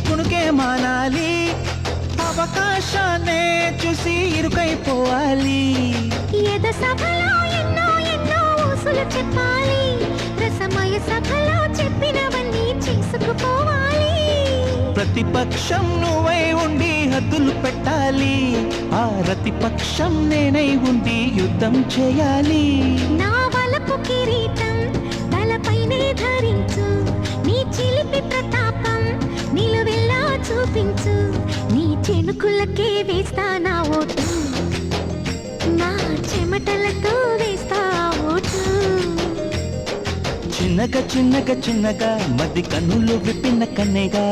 కునుకే మానాలి, అవకాశాన్నే చూసి ఇరుకైపోవాలి. ఎద సభలో ఎన్నో ఎన్నో ఊసులు చెప్పాలి, రసమయ సభలో చెప్పినవన్నీ చేసుకుపోవాలి. ప్రతిపక్షం నువ్వై ఉండి హద్దులు పెట్టాలి, ఆ ప్రతిపక్షం నేనై ఉండి యుద్ధం చేయాలి. నా వలపు కిరీటం తలపైనే ధరించు, నీ చిలిపి ప్రతాపం నిలువెల్లా చూపించు. నీ చెనుకులకే వేస్తా నా ఓటు, నా చెమటలతో వేస్తా ఓటు. చిన్నగా చిన్నగా చిన్నగా మది కన్నులు విప్పిన కన్నెగా